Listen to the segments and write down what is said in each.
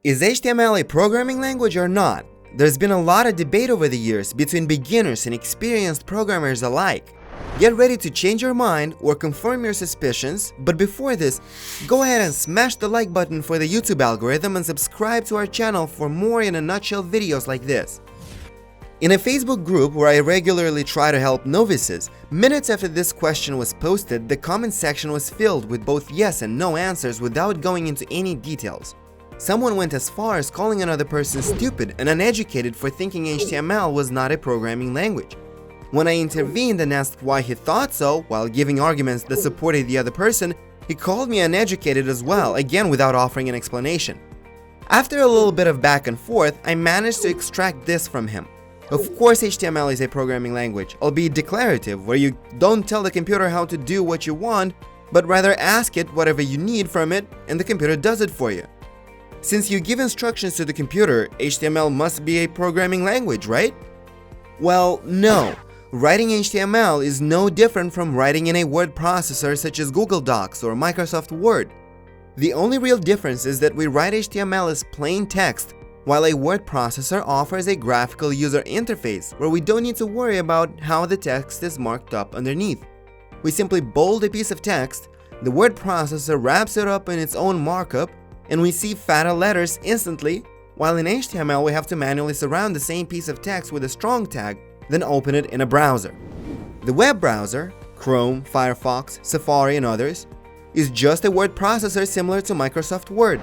Is HTML a programming language or not? There's been a lot of debate over the years between beginners and experienced programmers alike. Get ready to change your mind or confirm your suspicions, but before this, go ahead and smash the like button for the YouTube algorithm and subscribe to our channel for more in a nutshell videos like this. In a Facebook group where I regularly try to help novices, minutes after this question was posted, the comment section was filled with both yes and no answers without going into any details. Someone went as far as calling another person stupid and uneducated for thinking HTML was not a programming language. When I intervened and asked why he thought so, while giving arguments that supported the other person, he called me uneducated as well, again without offering an explanation. After a little bit of back and forth, I managed to extract this from him. Of course HTML is a programming language, albeit declarative, where you don't tell the computer how to do what you want, but rather ask it whatever you need from it and the computer does it for you. Since you give instructions to the computer, HTML must be a programming language, right? Well, no. Writing HTML is no different from writing in a word processor such as Google Docs or Microsoft Word. The only real difference is that we write HTML as plain text, while a word processor offers a graphical user interface where we don't need to worry about how the text is marked up underneath. We simply bold a piece of text, the word processor wraps it up in its own markup, and we see fatter letters instantly, while in HTML we have to manually surround the same piece of text with a strong tag, then open it in a browser. The web browser, Chrome, Firefox, Safari and others, is just a word processor similar to Microsoft Word.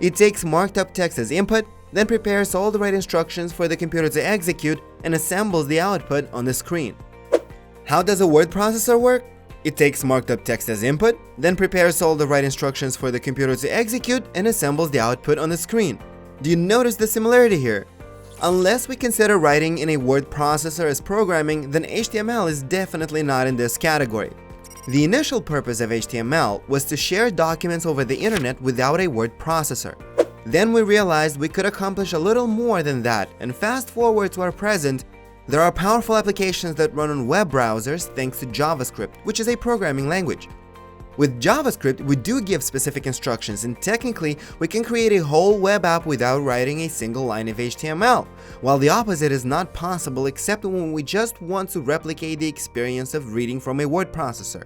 It takes marked up text as input, then prepares all the right instructions for the computer to execute and assembles the output on the screen. How does a word processor work? It takes marked up text as input, then prepares all the right instructions for the computer to execute and assembles the output on the screen. Do you notice the similarity here? Unless we consider writing in a word processor as programming, then HTML is definitely not in this category. The initial purpose of HTML was to share documents over the internet without a word processor. Then we realized we could accomplish a little more than that, and fast forward to our present, there are powerful applications that run on web browsers thanks to JavaScript, which is a programming language. With JavaScript, we do give specific instructions, and technically, we can create a whole web app without writing a single line of HTML, while the opposite is not possible except when we just want to replicate the experience of reading from a word processor.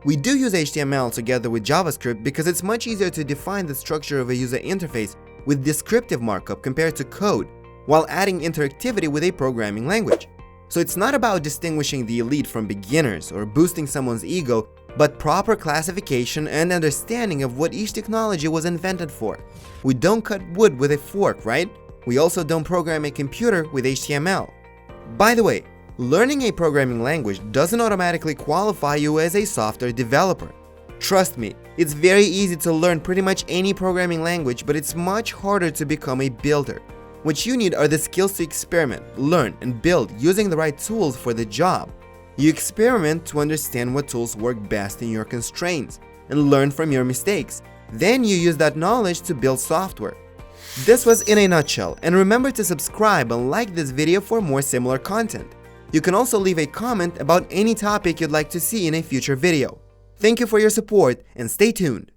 We do use HTML together with JavaScript because it's much easier to define the structure of a user interface with descriptive markup compared to code, while adding interactivity with a programming language. So it's not about distinguishing the elite from beginners or boosting someone's ego, but proper classification and understanding of what each technology was invented for. We don't cut wood with a fork, right? We also don't program a computer with HTML. By the way, learning a programming language doesn't automatically qualify you as a software developer. Trust me, it's very easy to learn pretty much any programming language, but it's much harder to become a builder. What you need are the skills to experiment, learn, and build using the right tools for the job. You experiment to understand what tools work best in your constraints and learn from your mistakes. Then you use that knowledge to build software. This was in a nutshell, and remember to subscribe and like this video for more similar content. You can also leave a comment about any topic you'd like to see in a future video. Thank you for your support and stay tuned.